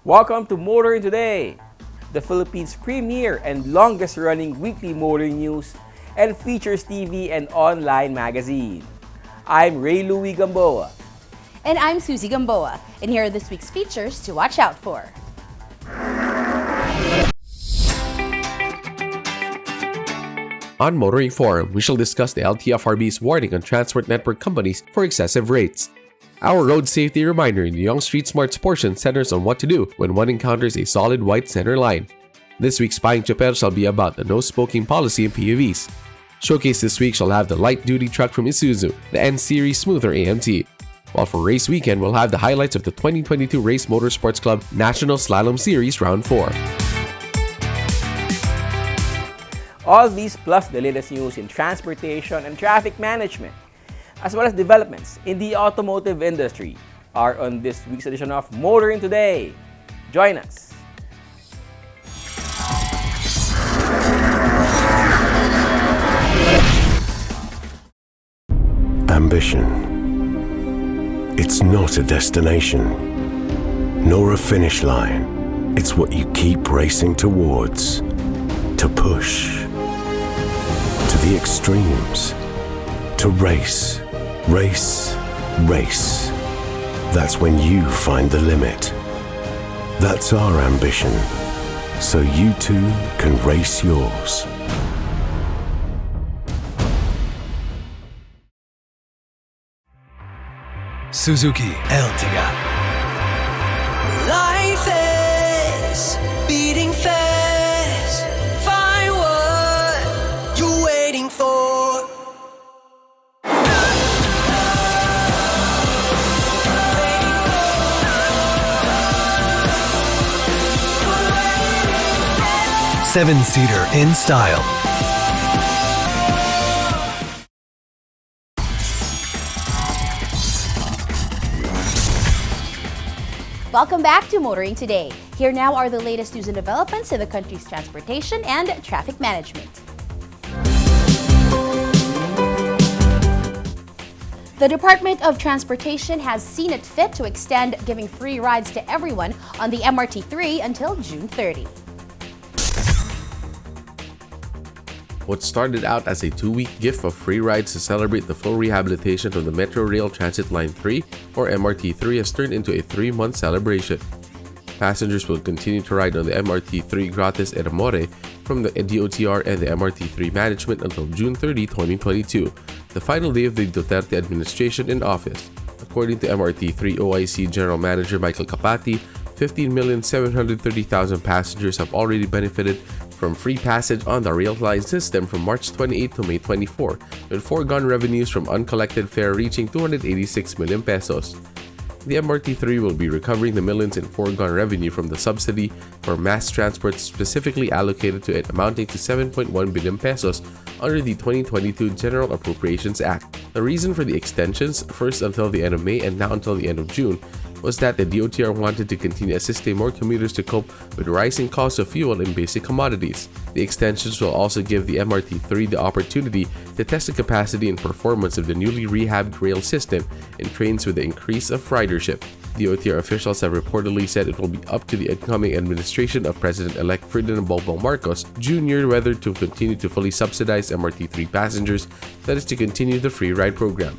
Welcome to Motoring Today, the Philippines' premier and longest-running weekly motoring news and features TV and online magazine. I'm Ray Louie Gamboa. And I'm Susie Gamboa, and here are this week's features to watch out for. On Motoring Forum, we shall discuss the LTFRB's warning on transport network companies for excessive rates. Our road safety reminder in the Young Street Smarts portion centers on what to do when one encounters a solid white center line. This week's Spying Chopper shall be about the no-smoking policy in PUVs. Showcase this week shall have the light-duty truck from Isuzu, the N-Series Smoother AMT. While for race weekend, we'll have the highlights of the 2022 Race Motorsports Club National Slalom Series Round 4. All these plus the latest news in transportation and traffic management, as well as developments in the automotive industry, are on this week's edition of Motoring Today. Join us. Ambition. It's not a destination, nor a finish line. It's what you keep racing towards, to push, to the extremes, to race. Race, race. That's when you find the limit. That's our ambition. So you too can race yours. Suzuki Ertiga. Life is beating fast. Find what you're waiting for. 7-seater in style. Welcome back to Motoring Today. Here now are the latest news and developments in the country's transportation and traffic management. The Department of Transportation has seen it fit to extend giving free rides to everyone on the MRT3 until June 30. What started out as a 2-week gift of free rides to celebrate the full rehabilitation of the Metro Rail Transit Line 3, or MRT3, has turned into a 3-month celebration. Passengers will continue to ride on the MRT3 gratis et amore from the DOTR and the MRT3 management until June 30, 2022, the final day of the Duterte administration in office. According to MRT3 OIC General Manager Michael Capati, 15,730,000 passengers have already benefited from free passage on the rail line system from March 28 to May 24, with foregone revenues from uncollected fare reaching 286 million pesos. The MRT3 will be recovering the millions in foregone revenue from the subsidy for mass transport specifically allocated to it, amounting to 7.1 billion pesos under the 2022 General Appropriations Act. The reason for the extensions, first until the end of May and now until the end of June, was that the DOTR wanted to continue assisting more commuters to cope with rising costs of fuel and basic commodities. The extensions will also give the MRT3 the opportunity to test the capacity and performance of the newly rehabbed rail system in trains with the increase of ridership. DOTR officials have reportedly said it will be up to the incoming administration of President-elect Ferdinand Bongbong Marcos Jr. whether to continue to fully subsidize MRT3 passengers, that is to continue the free ride program.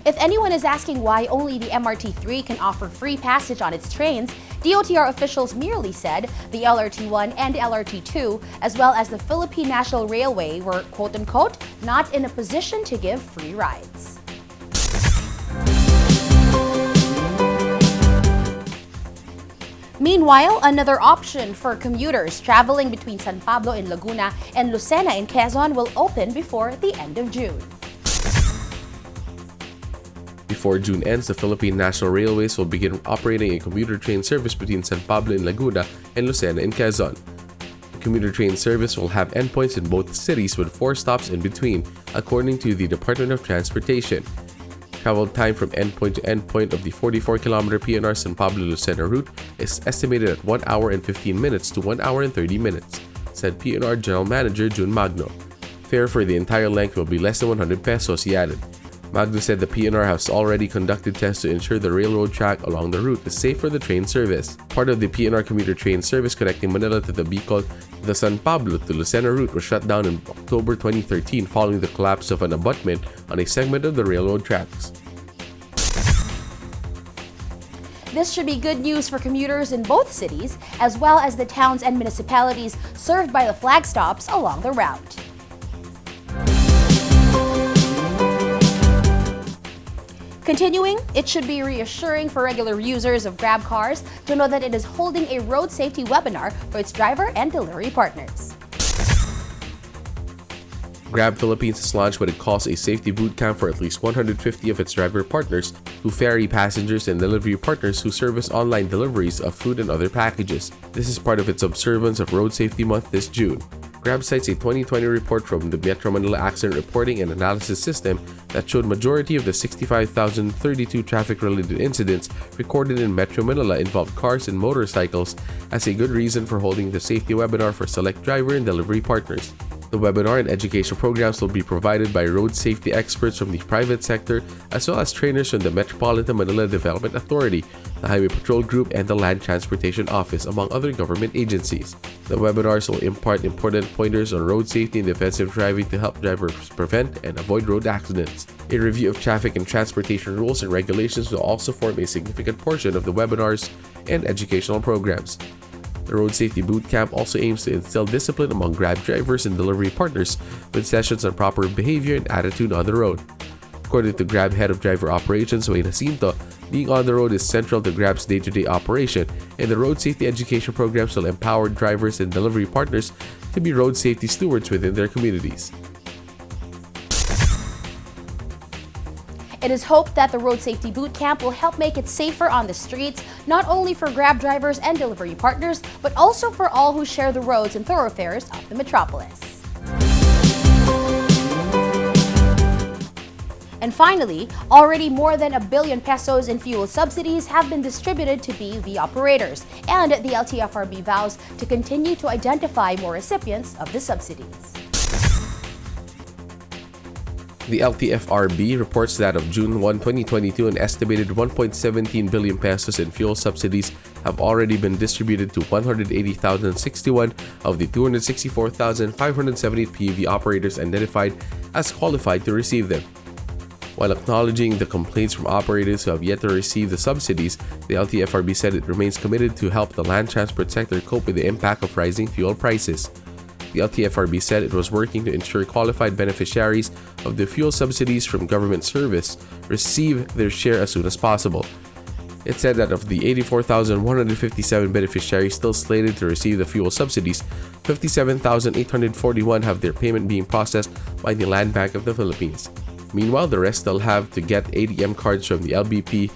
If anyone is asking why only the MRT3 can offer free passage on its trains, DOTR officials merely said the LRT1 and LRT2, as well as the Philippine National Railway, were quote-unquote not in a position to give free rides. Meanwhile, another option for commuters traveling between San Pablo in Laguna and Lucena in Quezon will open before the end of June. Before June ends, the Philippine National Railways will begin operating a commuter train service between San Pablo in Laguna and Lucena in Quezon. The commuter train service will have endpoints in both cities with 4 stops in between, according to the Department of Transportation. Travel time from endpoint to endpoint of the 44-kilometer PNR San Pablo-Lucena route is estimated at 1 hour and 15 minutes to 1 hour and 30 minutes, said PNR General Manager Jun Magno. Fare for the entire length will be less than 100 pesos, he added. Magno said the PNR has already conducted tests to ensure the railroad track along the route is safe for the train service. Part of the PNR commuter train service connecting Manila to the Bicol, the San Pablo to Lucena route was shut down in October 2013 following the collapse of an abutment on a segment of the railroad tracks. This should be good news for commuters in both cities, as well as the towns and municipalities served by the flag stops along the route. Continuing, it should be reassuring for regular users of Grab cars to know that it is holding a road safety webinar for its driver and delivery partners. Grab Philippines has launched what it calls a safety bootcamp for at least 150 of its driver partners who ferry passengers and delivery partners who service online deliveries of food and other packages. This is part of its observance of Road Safety Month this June. Grab cites a 2020 report from the Metro Manila Accident Reporting and Analysis System that showed majority of the 65,032 traffic-related incidents recorded in Metro Manila involved cars and motorcycles as a good reason for holding the safety webinar for select driver and delivery partners. The webinar and education programs will be provided by road safety experts from the private sector as well as trainers from the Metropolitan Manila Development Authority, the Highway Patrol Group, and the Land Transportation Office, among other government agencies. The webinars will impart important pointers on road safety and defensive driving to help drivers prevent and avoid road accidents. A review of traffic and transportation rules and regulations will also form a significant portion of the webinars and educational programs. The Road Safety Bootcamp also aims to instill discipline among Grab drivers and delivery partners with sessions on proper behavior and attitude on the road. According to Grab Head of Driver Operations, Wayne Jacinto, being on the road is central to Grab's day-to-day operation, and the road safety education programs will empower drivers and delivery partners to be road safety stewards within their communities. It is hoped that the Road Safety Bootcamp will help make it safer on the streets, not only for Grab drivers and delivery partners, but also for all who share the roads and thoroughfares of the metropolis. And finally, already more than 1 billion pesos in fuel subsidies have been distributed to BUV operators, and the LTFRB vows to continue to identify more recipients of the subsidies. The LTFRB reports that of June 1, 2022, an estimated 1.17 billion pesos in fuel subsidies have already been distributed to 180,061 of the 264,578 PUV operators identified as qualified to receive them. While acknowledging the complaints from operators who have yet to receive the subsidies, the LTFRB said it remains committed to help the land transport sector cope with the impact of rising fuel prices. The LTFRB said it was working to ensure qualified beneficiaries of the fuel subsidies from government service receive their share as soon as possible. It said that of the 84,157 beneficiaries still slated to receive the fuel subsidies, 57,841 have their payment being processed by the Land Bank of the Philippines. Meanwhile, the rest still have to get ATM cards from the LBP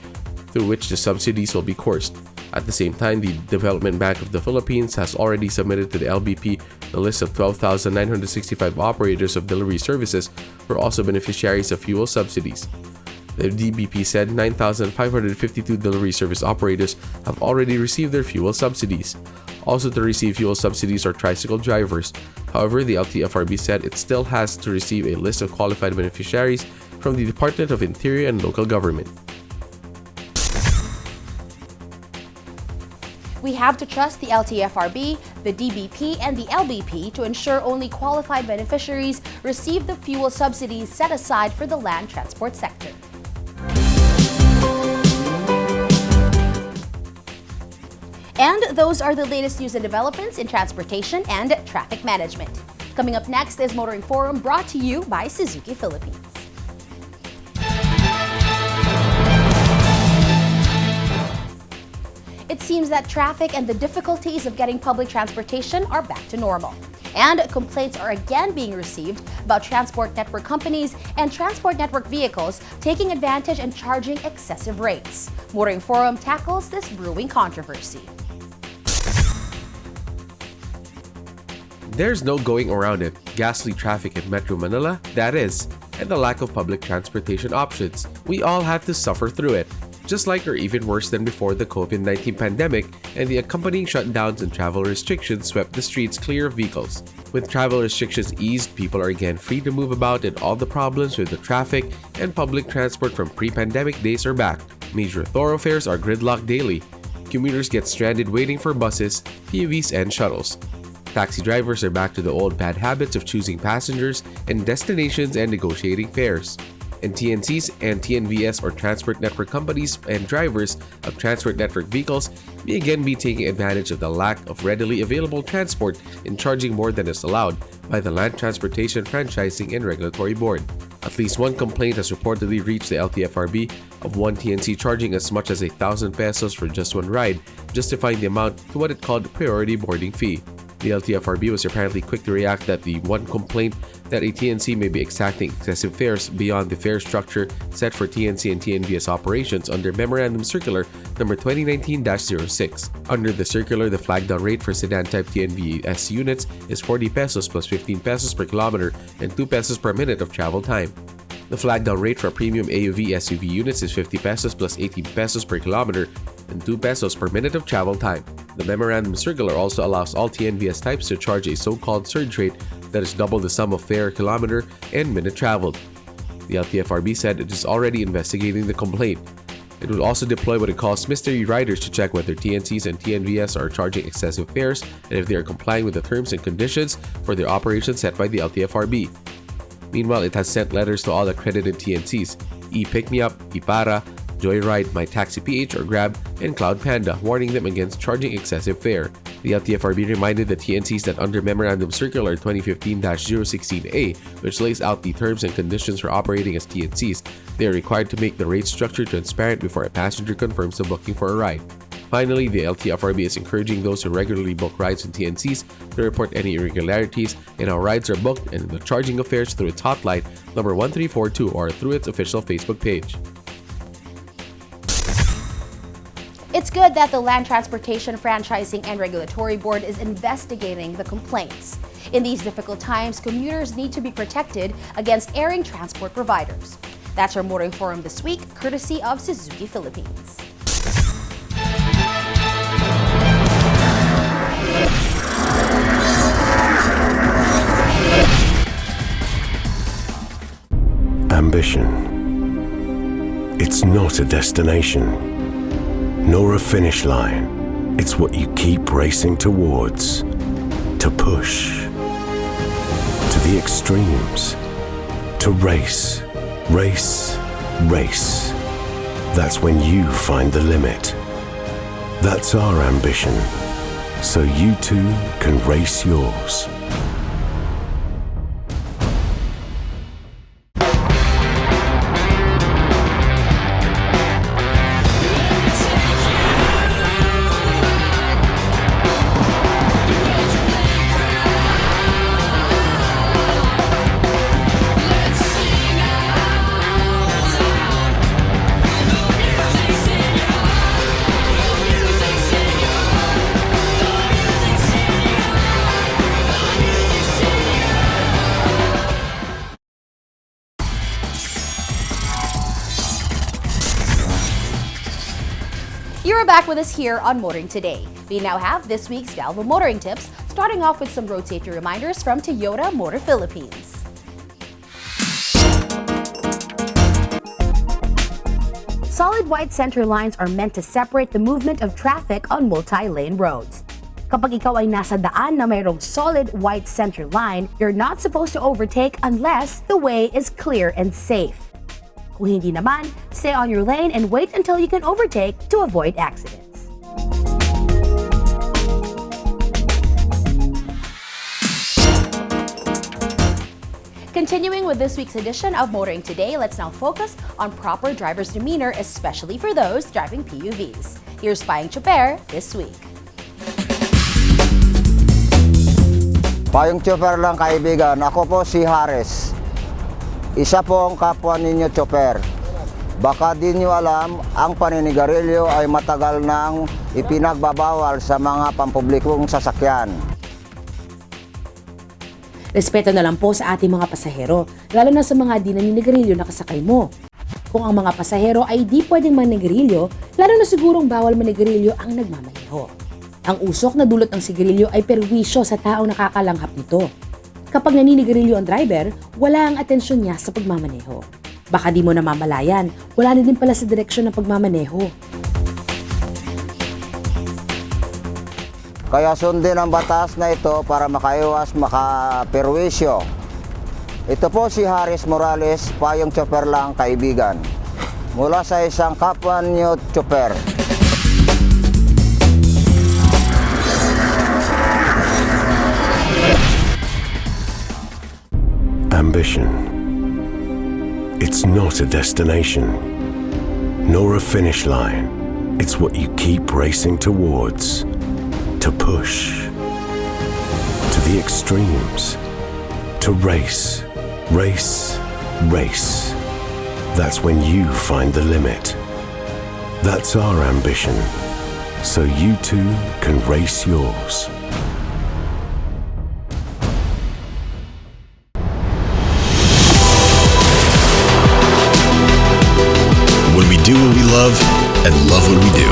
through which the subsidies will be coursed. At the same time, the Development Bank of the Philippines has already submitted to the LBP the list of 12,965 operators of delivery services who are also beneficiaries of fuel subsidies. The DBP said 9,552 delivery service operators have already received their fuel subsidies. Also to receive fuel subsidies are tricycle drivers. However, the LTFRB said it still has to receive a list of qualified beneficiaries from the Department of Interior and Local Government. We have to trust the LTFRB, the DBP, and the LBP to ensure only qualified beneficiaries receive the fuel subsidies set aside for the land transport sector. And those are the latest news and developments in transportation and traffic management. Coming up next is Motoring Forum, brought to you by Suzuki Philippines. it seems that traffic and the difficulties of getting public transportation are back to normal. And complaints are again being received about transport network companies and transport network vehicles taking advantage and charging excessive rates. Motoring Forum tackles this brewing controversy. There's no going around it. Ghastly traffic in Metro Manila, that is, and the lack of public transportation options. We all have to suffer through it. Just like or even worse than before the COVID-19 pandemic and the accompanying shutdowns and travel restrictions swept the streets clear of vehicles. With travel restrictions eased, people are again free to move about and all the problems with the traffic and public transport from pre-pandemic days are back. Major thoroughfares are gridlocked daily. Commuters get stranded waiting for buses, PUVs, and shuttles. Taxi drivers are back to the old bad habits of choosing passengers and destinations and negotiating fares. And TNCs and TNVS or transport network companies and drivers of transport network vehicles may again be taking advantage of the lack of readily available transport and charging more than is allowed by the Land Transportation Franchising and Regulatory Board. At least one complaint has reportedly reached the LTFRB of one TNC charging as much as 1,000 pesos for just one ride, justifying the amount to what it called priority boarding fee. The LTFRB was apparently quick to react that the one complaint that a TNC may be exacting excessive fares beyond the fare structure set for TNC and TNVS operations under Memorandum Circular number 2019-06. Under the circular, the flag-down rate for sedan-type TNVS units is 40 pesos plus 15 pesos per kilometer and 2 pesos per minute of travel time. The flag-down rate for premium AUV SUV units is 50 pesos plus 18 pesos per kilometer and 2 pesos per minute of travel time. The Memorandum Circular also allows all TNVS types to charge a so-called surge rate that is double the sum of fare, kilometer, and minute traveled. The LTFRB said it is already investigating the complaint. It will also deploy what it calls mystery riders to check whether TNCs and TNVS are charging excessive fares and if they are complying with the terms and conditions for their operations set by the LTFRB. Meanwhile, it has sent letters to all accredited TNCs, ePickMeUp, ePara, Joyride, MyTaxiPH or Grab, and Cloud Panda, warning them against charging excessive fare. The LTFRB reminded the TNCs that under Memorandum Circular 2015-016A, which lays out the terms and conditions for operating as TNCs, they are required to make the rate structure transparent before a passenger confirms the booking for a ride. Finally, the LTFRB is encouraging those who regularly book rides in TNCs to report any irregularities in how rides are booked and the charging of fares through its hotline number 1342 or through its official Facebook page. It's good that the Land Transportation Franchising and Regulatory Board is investigating the complaints. In these difficult times, commuters need to be protected against erring transport providers. That's our Motoring Forum this week, courtesy of Suzuki Philippines. Ambition. It's not a destination, nor a finish line. It's what you keep racing towards. To push. To the extremes. To race. Race. Race. That's when you find the limit. That's our ambition. So you too can race yours. You're back with us here on Motoring Today. We now have this week's Dalva Motoring Tips, starting off with some road safety reminders from Toyota Motor Philippines. Solid white center lines are meant to separate the movement of traffic on multi-lane roads. Kapag ikaw ay nasa daan na mayroong solid white center line, you're not supposed to overtake unless the way is clear and safe. Kung hindi naman, stay on your lane and wait until you can overtake to avoid accidents. Continuing with this week's edition of Motoring Today, let's now focus on proper driver's demeanor, especially for those driving PUVs. Here's Payong Choper this week. Payong chopper lang kaibigan, ako po si Hares. Isa pong kapwa ninyo chopper. Baka di nyo alam, ang paninigarilyo ay matagal nang ipinagbabawal sa mga pampublikong sasakyan. Respeto na lang po sa ating mga pasahero, lalo na sa mga di naninigarilyo na kasakay mo. Kung ang mga pasahero ay di pwedeng manigarilyo, lalo na sigurong bawal manigarilyo ang nagmamaneho. Ang usok na dulot ng sigarilyo ay perwisyo sa taong nakakalanghap nito. Kapag naninigarilyo ang driver, wala ang atensyon niya sa pagmamaneho. Baka di mo namamalayan, wala na din pala sa direksyon ng pagmamaneho. Kaya sundin ang batas na ito para makaiwas makaperwisyo. Ito po si Haris Morales, Payong Chopper lang kaibigan. Mula sa isang kapwa niyo chopper. Ambition. It's not a destination, nor a finish line. It's what you keep racing towards. To push. To the extremes. To race. Race. Race. That's when you find the limit. That's our ambition. So you too can race yours. When we do what we love and love what we do,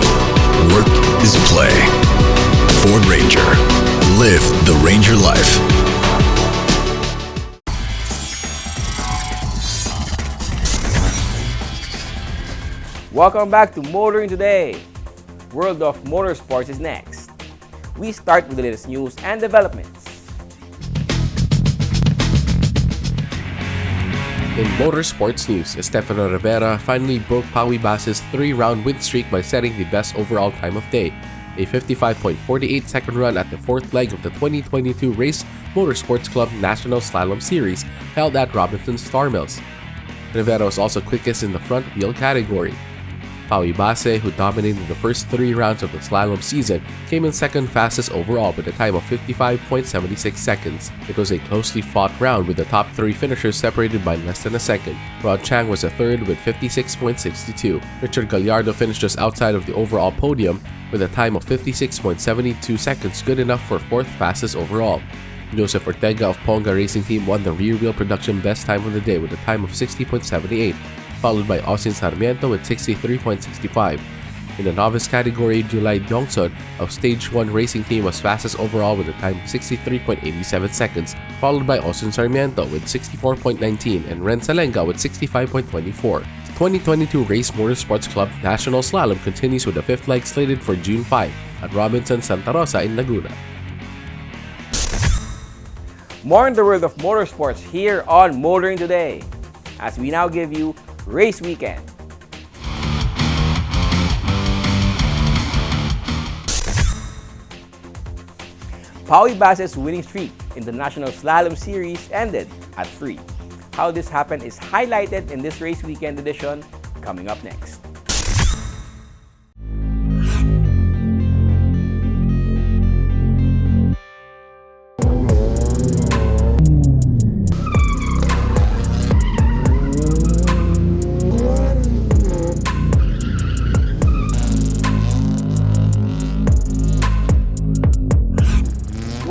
work is play. Ford Ranger. Live the Ranger life. Welcome back to Motoring Today. World of Motorsports is next. We start with the latest news and developments. In motorsports news, Estefano Rivera finally broke Paui Bas's 3-round win streak by setting the best overall time of day, a 55.48 second run at the fourth leg of the 2022 Race Motorsports Club National Slalom Series held at Robinson Star Mills. Rivera was also quickest in the front wheel category. Paui Base, who dominated the first 3 rounds of the slalom season, came in second fastest overall with a time of 55.76 seconds. It was a closely fought round with the top 3 finishers separated by less than a second. Rod Chang was a third with 56.62. Richard Gallardo finished just outside of the overall podium with a time of 56.72 seconds, good enough for 4th fastest overall. Joseph Ortega of Ponga Racing Team won the rear wheel production best time of the day with a time of 60.78. Followed by Austin Sarmiento with 63.65. In the novice category, Julai Dongson of Stage 1 Racing Team was fastest overall with a time of 63.87 seconds, followed by Austin Sarmiento with 64.19 and Ren Salenga with 65.24. The 2022 Race Motorsports Club National Slalom continues with the 5th leg slated for June 5 at Robinson Santa Rosa in Laguna. More in the world of motorsports here on Motoring Today, as we now give you Race Weekend. Paui Bas's winning streak in the National Slalom Series ended at 3. How this happened is highlighted in this Race Weekend edition, coming up next.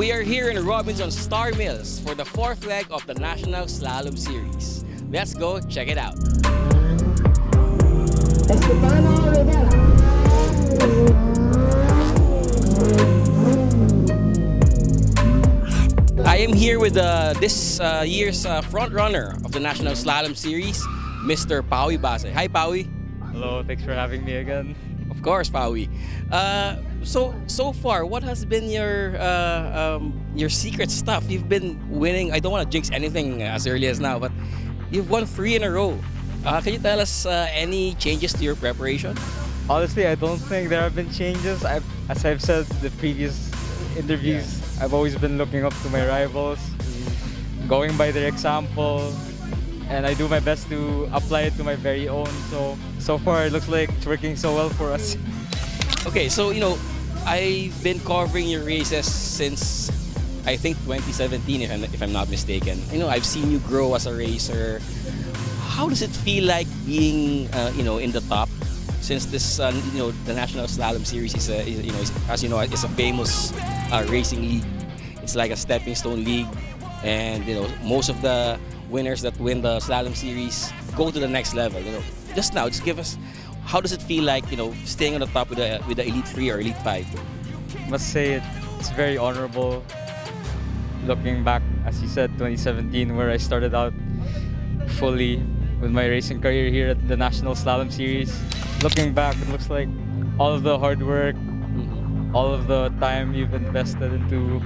We are here in Robinson Star Mills for the 4th leg of the National Slalom Series. Let's go check it out. I am here with this year's front runner of the National Slalom Series, Mr. Paui Base. Hi, Paui. Hello, thanks for having me again. Of course, Paui. So far, what has been your secret stuff? You've been winning. I don't want to jinx anything as early as now, but you've won 3 in a row. Can you tell us any changes to your preparation? Honestly, I don't think there have been changes. As I've said in the previous interviews, I've always been looking up to my rivals, going by their example, and I do my best to apply it to my very own. So far it looks like it's working so well for us. Okay, so I've been covering your races since I think 2017, if I'm not mistaken. I've seen you grow as a racer. How does it feel like being in the top? Since this the National Slalom Series is a famous racing league. It's like a stepping stone league, and most of the winners that win the slalom series go to the next level. Just give us, how does it feel like staying on the top with the Elite 3 or Elite 5? Must say it's very honorable. Looking back, as you said, 2017, where I started out fully with my racing career here at the National Slalom Series. Looking back, it looks like all of the hard work, all of the time you've invested into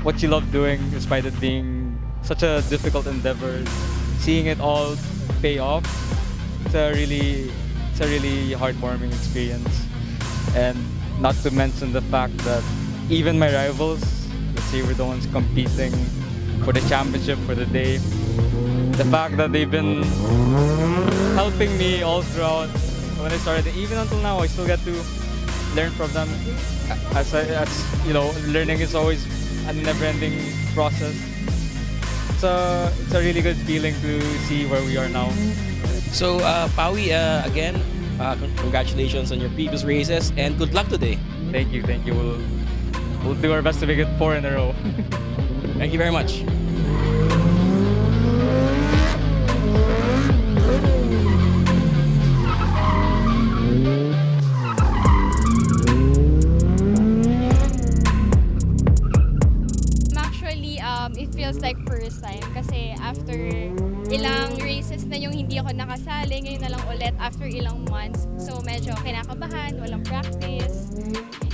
what you love doing, despite it being such a difficult endeavor, seeing it all pay off, it's a really heartwarming experience. And not to mention the fact that even my rivals, let's say we're the ones competing for the championship for the day, the fact that they've been helping me all throughout when I started, even until now, I still get to learn from them. As learning is always a never-ending process. It's a really good feeling to see where we are now. So, Pawi, again, congratulations on your previous races and good luck today. Thank you. We'll do our best to make it 4 in a row. Thank you very much. It feels like first time kasi after ilang races na yung hindi ako nakasali, ngayon na lang ulit after ilang months. So medyo kinakabahan, walang practice.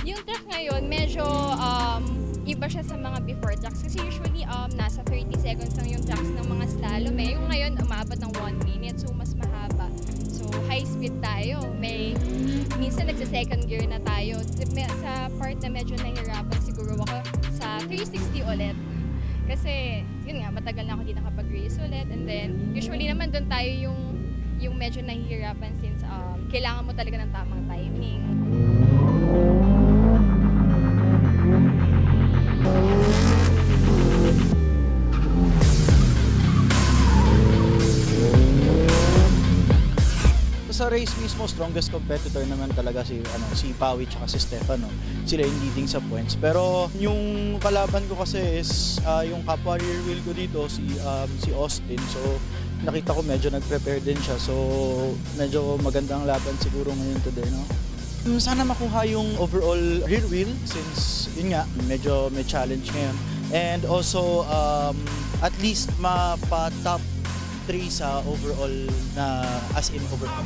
Yung track ngayon, medyo iba siya sa mga before tracks kasi usually nasa 30 seconds lang yung tracks ng mga slalom eh. Yung ngayon umabot ng 1 minute, so mas mahaba. So high speed tayo. Minsan nagsa-second gear na tayo. Sa part na medyo nahirapan siguro ako sa 360 ulit. Kasi, yun nga, matagal na ako di nakapag-race ulit. And then, usually naman doon tayo yung medyo nahihirapan since kailangan mo talaga ng tamang timing. Sa race mismo, strongest competitor naman talaga si Pawi tsaka si Stefano. Sila yung leading sa points. Pero yung kalaban ko kasi is yung kapwa rear wheel ko dito, si Austin. So nakita ko medyo nag-prepare din siya. So medyo magandang laban siguro ngayon today, no? Sana makuha yung overall rear wheel since yun nga, medyo may challenge ngayon. And also at least mapa-top 3 sa overall na as in overall.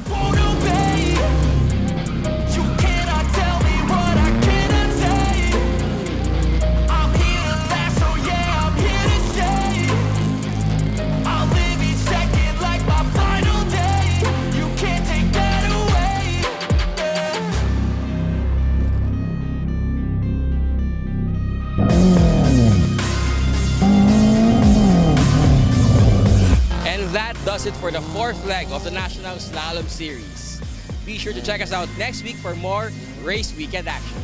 That does it for the 4th leg of the National Slalom Series. Be sure to check us out next week for more race weekend action.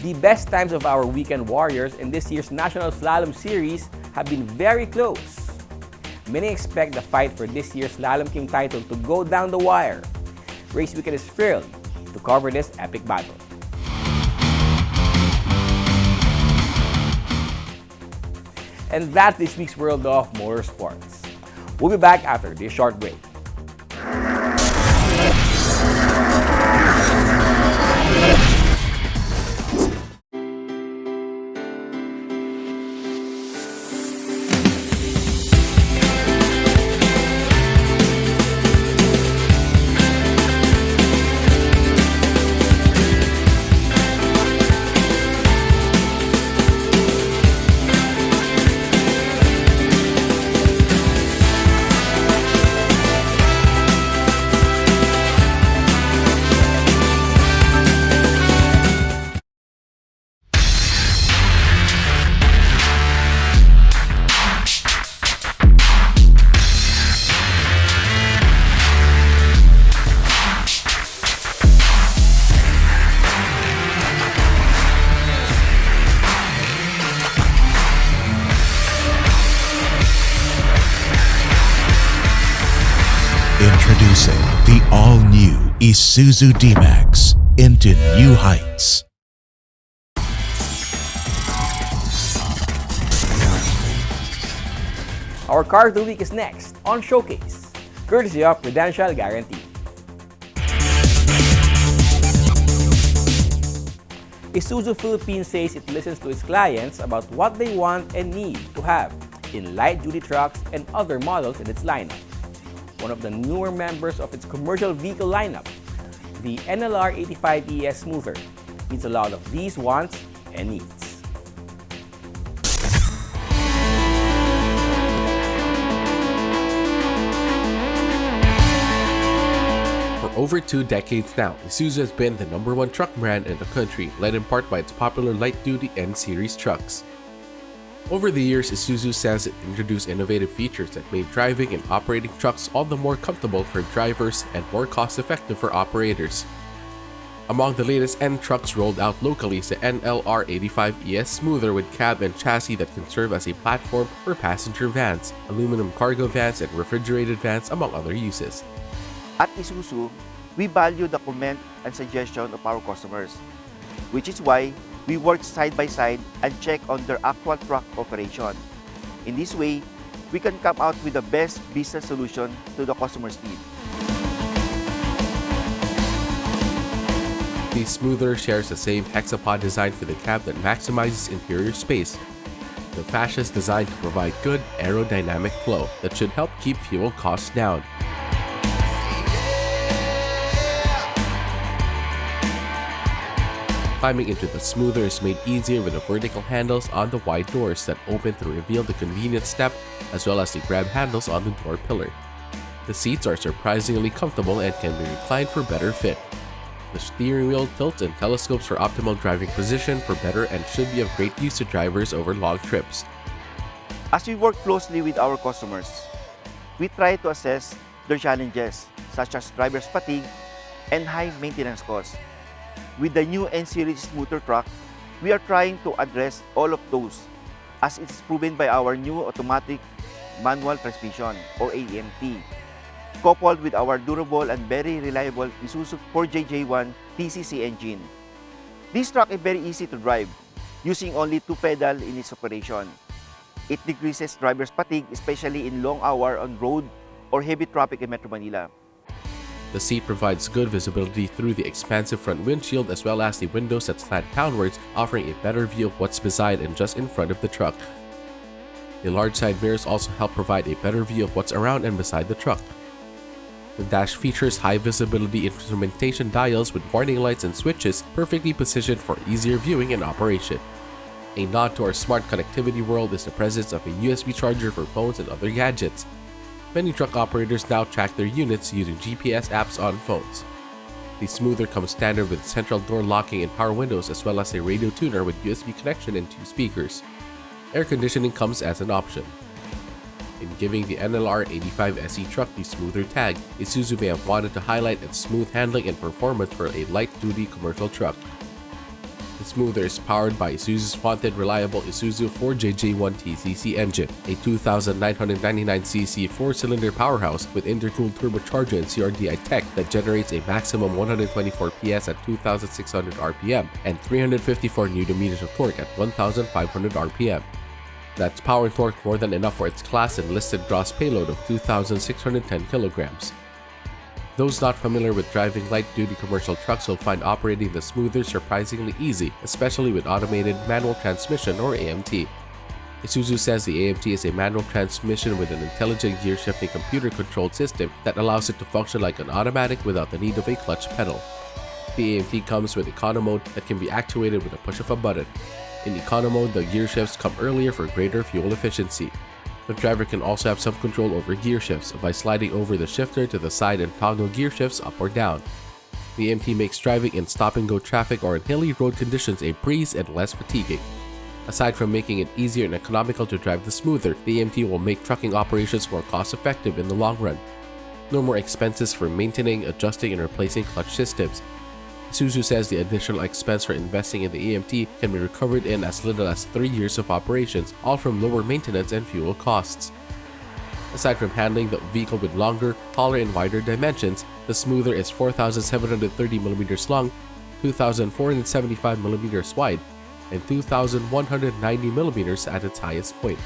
The best times of our weekend warriors in this year's National Slalom Series have been very close. Many expect the fight for this year's Slalom King title to go down the wire. Race Weekend is thrilled to cover this epic battle. And that's this week's World of Motorsports. We'll be back after this short break. Introducing the all-new Isuzu D-Max into new heights. Our car of the week is next on Showcase, courtesy of Prudential Guarantee. Isuzu Philippines says it listens to its clients about what they want and need to have in light-duty trucks and other models in its lineup. One of the newer members of its commercial vehicle lineup, the NLR 85ES Smoother, meets a lot of these wants and needs. For over 2 decades now, Isuzu has been the #1 truck brand in the country, led in part by its popular light-duty N-Series trucks. Over the years, Isuzu says it introduced innovative features that made driving and operating trucks all the more comfortable for drivers and more cost-effective for operators. Among the latest N trucks rolled out locally is the NLR 85ES Smoother with cab and chassis that can serve as a platform for passenger vans, aluminum cargo vans, and refrigerated vans, among other uses. At Isuzu, we value the comment and suggestion of our customers, which is why we work side by side and check on their actual truck operation. In this way, we can come out with the best business solution to the customer's need. The Smoother shares the same hexapod design for the cab that maximizes interior space. The fascia is designed to provide good aerodynamic flow that should help keep fuel costs down. Climbing into the Smoother is made easier with the vertical handles on the wide doors that open to reveal the convenient step, as well as the grab handles on the door pillar. The seats are surprisingly comfortable and can be reclined for better fit. The steering wheel tilts and telescopes for optimal driving position for better and should be of great use to drivers over long trips. As we work closely with our customers, we try to assess their challenges, such as driver's fatigue and high maintenance costs. With the new N-Series Smoother truck, we are trying to address all of those, as it's proven by our new automatic manual transmission, or AMT, coupled with our durable and very reliable Isuzu 4JJ1 TCC engine. This truck is very easy to drive, using only 2 pedals in its operation. It decreases driver's fatigue, especially in long hours on road or heavy traffic in Metro Manila. The seat provides good visibility through the expansive front windshield as well as the windows that slant downwards, offering a better view of what's beside and just in front of the truck. The large side mirrors also help provide a better view of what's around and beside the truck. The dash features high visibility instrumentation dials with warning lights and switches perfectly positioned for easier viewing and operation. A nod to our smart connectivity world is the presence of a USB charger for phones and other gadgets. Many truck operators now track their units using GPS apps on phones. The Smoother comes standard with central door locking and power windows, as well as a radio tuner with USB connection and 2 speakers. Air conditioning comes as an option. In giving the NLR 85 SE truck the Smoother tag, Isuzu may have wanted to highlight its smooth handling and performance for a light-duty commercial truck. The Smoother is powered by Isuzu's vaunted reliable Isuzu 4JJ1 TCC engine, a 2,999cc 4-cylinder powerhouse with intercooled turbocharger and CRDI tech that generates a maximum 124 PS at 2,600 RPM and 354 Nm of torque at 1,500 RPM. That's power and torque more than enough for its class and listed gross payload of 2,610 kilograms. Those not familiar with driving light-duty commercial trucks will find operating the Smoother surprisingly easy, especially with automated manual transmission or AMT. Isuzu says the AMT is a manual transmission with an intelligent gear-shifting computer-controlled system that allows it to function like an automatic without the need of a clutch pedal. The AMT comes with Econo mode that can be actuated with a push of a button. In Econo mode, the gear shifts come earlier for greater fuel efficiency. The driver can also have some control over gear shifts by sliding over the shifter to the side and toggle gear shifts up or down. The AMT makes driving in stop-and-go traffic or in hilly road conditions a breeze and less fatiguing. Aside from making it easier and economical to drive the Smoother, the AMT will make trucking operations more cost-effective in the long run. No more expenses for maintaining, adjusting, and replacing clutch systems. Isuzu says the additional expense for investing in the AMT can be recovered in as little as 3 years of operations, all from lower maintenance and fuel costs. Aside from handling the vehicle with longer, taller, and wider dimensions, the smoother is 4,730mm long, 2,475mm wide, and 2,190mm at its highest point.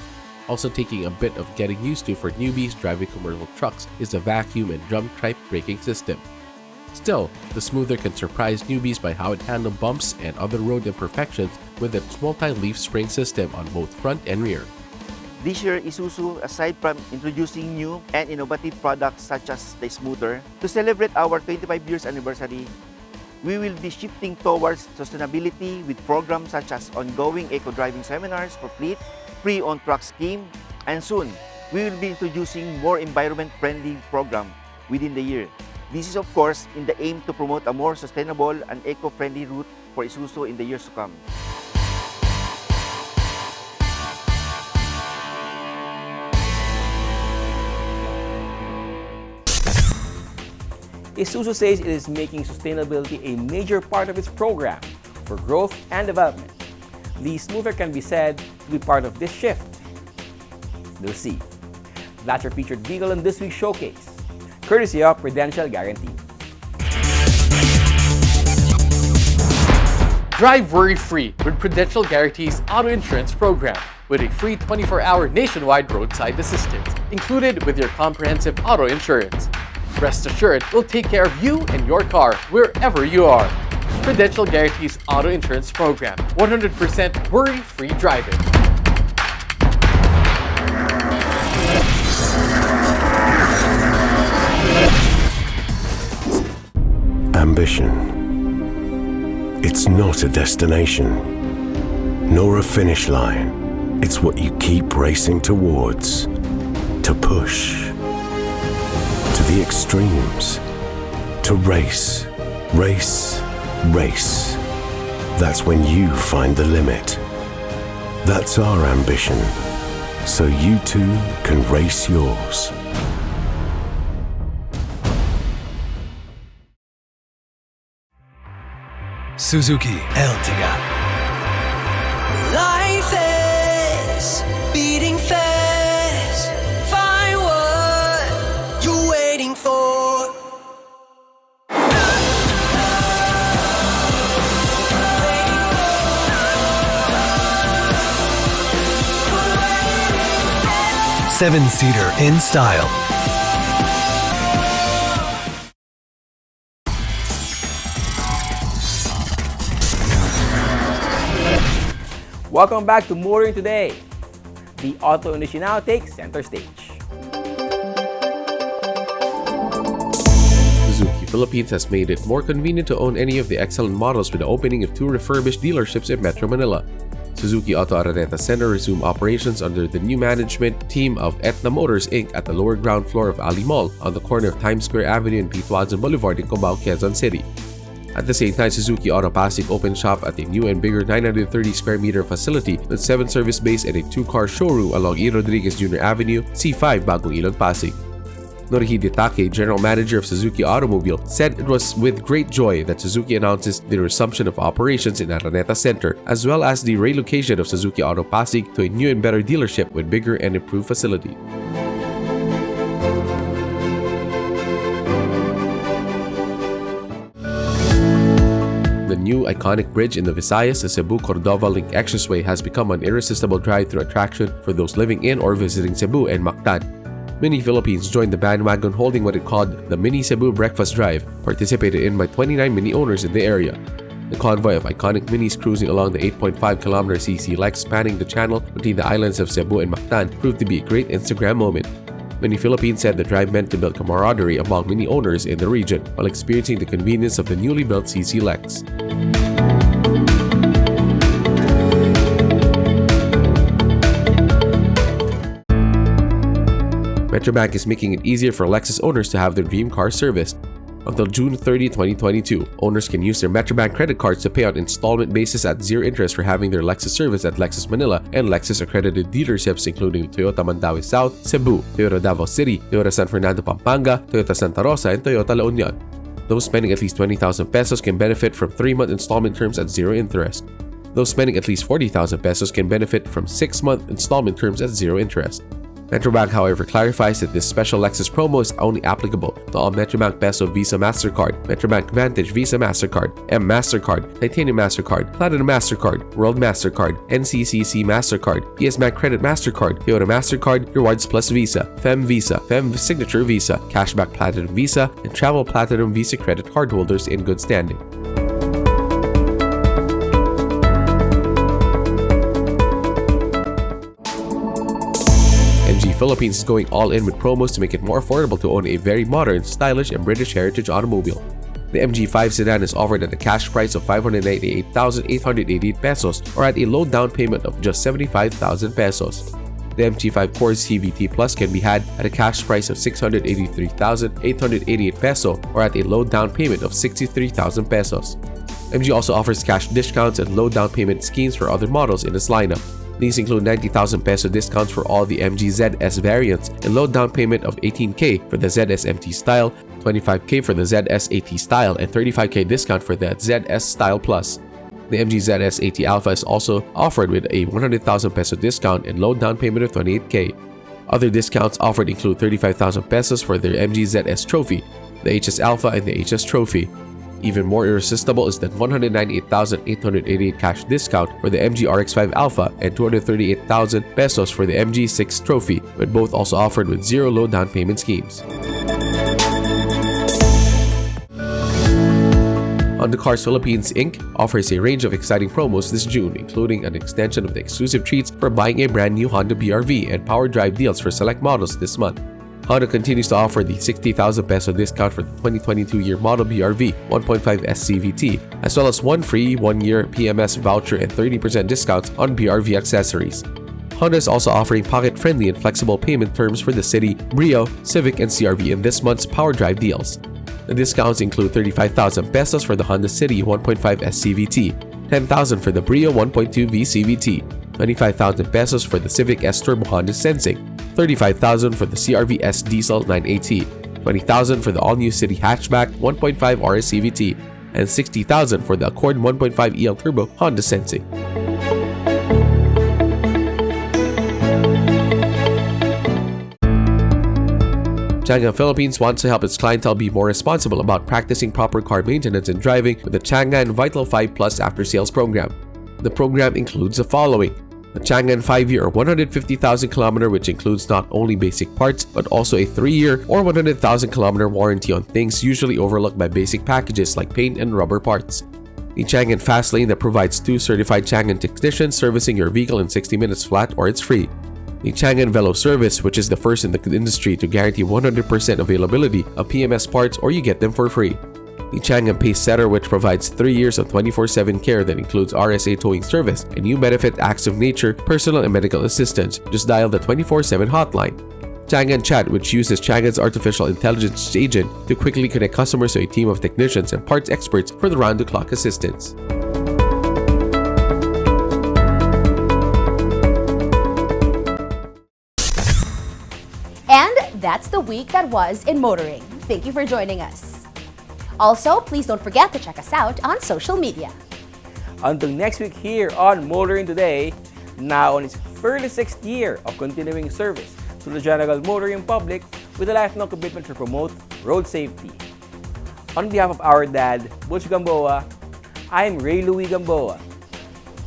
Also taking a bit of getting used to for newbies driving commercial trucks is the vacuum and drum type braking system. Still, the smoother can surprise newbies by how it handles bumps and other road imperfections with its multi-leaf spring system on both front and rear. This year, Isuzu, aside from introducing new and innovative products such as the smoother, to celebrate our 25 years anniversary, we will be shifting towards sustainability with programs such as ongoing eco-driving seminars for fleet, free on-truck scheme, and soon, we will be introducing more environment-friendly program within the year. This is of course in the aim to promote a more sustainable and eco-friendly route for Isuzu in the years to come. Isuzu says it is making sustainability a major part of its program for growth and development. The smoother can be said to be part of this shift. We'll see. That's our featured vehicle in this week's showcase, courtesy of Prudential Guarantee. Drive worry-free with Prudential Guarantee's auto insurance program with a free 24-hour nationwide roadside assistance included with your comprehensive auto insurance. Rest assured, we'll take care of you and your car wherever you are. Prudential Guarantee's auto insurance program, 100% worry-free driving. Ambition. It's not a destination, nor a finish line. It's what you keep racing towards, to push, to the extremes, to race, race, race. That's when you find the limit. That's our ambition, so you too can race yours. Suzuki Ertiga. Life is beating fast. Find what you're waiting for. Seven-seater in style. Welcome back to Motoring Today. The auto industry now takes center stage. Suzuki Philippines has made it more convenient to own any of the excellent models with the opening of 2 refurbished dealerships in Metro Manila. Suzuki Auto Araneta Center resumed operations under the new management team of Etna Motors Inc. at the lower ground floor of Ali Mall on the corner of Times Square Avenue and Pitwaza Boulevard in Cubao, Quezon City. At the same time, Suzuki Auto Pasig opened shop at a new and bigger 930 square meter facility with 7 service bays and a 2-car showroom along E. Rodriguez Jr. Avenue, C5, Bagong Ilog, Pasig. Norihide Take, General Manager of Suzuki Automobile, said it was with great joy that Suzuki announces the resumption of operations in Araneta Center, as well as the relocation of Suzuki Auto Pasig to a new and better dealership with bigger and improved facility. The new iconic bridge in the Visayas to Cebu Cordova Link Expressway has become an irresistible drive-thru attraction for those living in or visiting Cebu and Mactan. Mini Philippines joined the bandwagon holding what it called the Mini Cebu Breakfast Drive, participated in by 29 mini owners in the area. The convoy of iconic minis cruising along the 8.5-kilometer CC Lex spanning the channel between the islands of Cebu and Mactan proved to be a great Instagram moment. Mini Philippines said the drive meant to build camaraderie among mini owners in the region while experiencing the convenience of the newly built CC Lex. Metrobank is making it easier for Lexus owners to have their dream car serviced. Until June 30, 2022, owners can use their Metrobank credit cards to pay on installment basis at 0 interest for having their Lexus serviced at Lexus Manila and Lexus accredited dealerships including Toyota Mandaue South, Cebu, Toyota Davao City, Toyota San Fernando Pampanga, Toyota Santa Rosa, and Toyota La Union. Those spending at least 20,000 pesos can benefit from 3-month installment terms at 0 interest. Those spending at least 40,000 pesos can benefit from 6-month installment terms at 0 interest. Metrobank, however, clarifies that this special Lexus promo is only applicable to all Metrobank Peso Visa MasterCard, Metrobank Vantage Visa MasterCard, M MasterCard, Titanium MasterCard, Platinum MasterCard, World MasterCard, NCCC MasterCard, PS Bank Credit MasterCard, Toyota MasterCard, Rewards Plus Visa, Fem Signature Visa, Cashback Platinum Visa, and Travel Platinum Visa credit card holders in good standing. MG Philippines is going all in with promos to make it more affordable to own a very modern, stylish, and British heritage automobile. The MG5 sedan is offered at a cash price of 598,888 pesos or at a low down payment of just 75,000 pesos. The MG5 Core CVT Plus can be had at a cash price of 683,888 peso or at a low down payment of 63,000 pesos. MG also offers cash discounts and low down payment schemes for other models in its lineup. These include 90,000 peso discounts for all the MG ZS variants and low down payment of 18K for the ZS MT Style, 25K for the ZS AT Style, and 35K discount for the ZS Style Plus. The MG ZS AT Alpha is also offered with a 100,000 peso discount and low down payment of 28K. Other discounts offered include 35,000 pesos for their MG ZS Trophy, the HS Alpha, and the HS Trophy. Even more irresistible is the 198,888 cash discount for the MG RX-5 Alpha and 238,000 pesos for the MG6 Trophy, with both also offered with zero low down payment schemes. Honda Cars Philippines Inc. offers a range of exciting promos this June, including an extension of the exclusive treats for buying a brand new Honda BRV and power drive deals for select models this month. Honda continues to offer the 60,000 peso discount for the 2022 year model BRV 1.5 SCVT, as well as one free 1-year PMS voucher and 30% discounts on BRV accessories. Honda is also offering pocket-friendly and flexible payment terms for the City, Brio, Civic, and CRV in this month's power drive deals. The discounts include 35,000 pesos for the Honda City 1.5 SCVT, 10,000 for the Brio 1.2 VCVT, 25,000 pesos for the Civic S Turbo Honda Sensing, 35,000 for the CRV S Diesel 9AT, 20,000 for the all-new City Hatchback 1.5 RSCVT, and 60,000 for the Accord 1.5 EL Turbo Honda Sensing. Changan Philippines wants to help its clientele be more responsible about practicing proper car maintenance and driving with the Changan Vital 5 Plus after-sales program. The program includes the following: a Changan 5-year or 150,000 km, which includes not only basic parts but also a 3-year or 100,000 km warranty on things usually overlooked by basic packages like paint and rubber parts. The Changan Fast Lane that provides 2 certified Changan technicians servicing your vehicle in 60 minutes flat or it's free. The Changan Velo Service, which is the first in the industry to guarantee 100% availability of PMS parts or you get them for free. The Changan Pace Setter, which provides 3 years of 24/7 care that includes RSA towing service and you benefit acts of nature, personal and medical assistance. Just dial the 24/7 hotline. Changan Chat, which uses Changan's artificial intelligence agent to quickly connect customers to a team of technicians and parts experts for the round-the-clock assistance. And that's the week that was in motoring. Thank you for joining us. Also, please don't forget to check us out on social media. Until next week here on Motoring Today, now on its 36th year of continuing service to the general motoring public with a lifelong commitment to promote road safety. On behalf of our dad, Butch Gamboa, I'm Ray Louie Gamboa.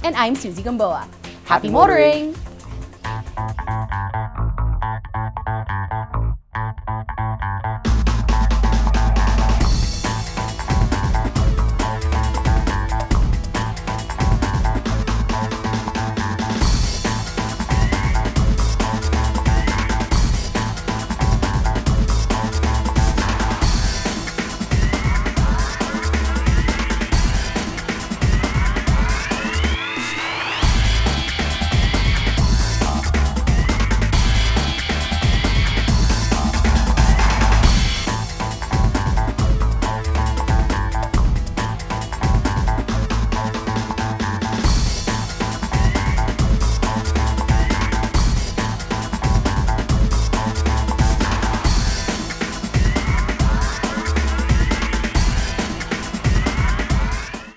And I'm Susie Gamboa. Happy motoring!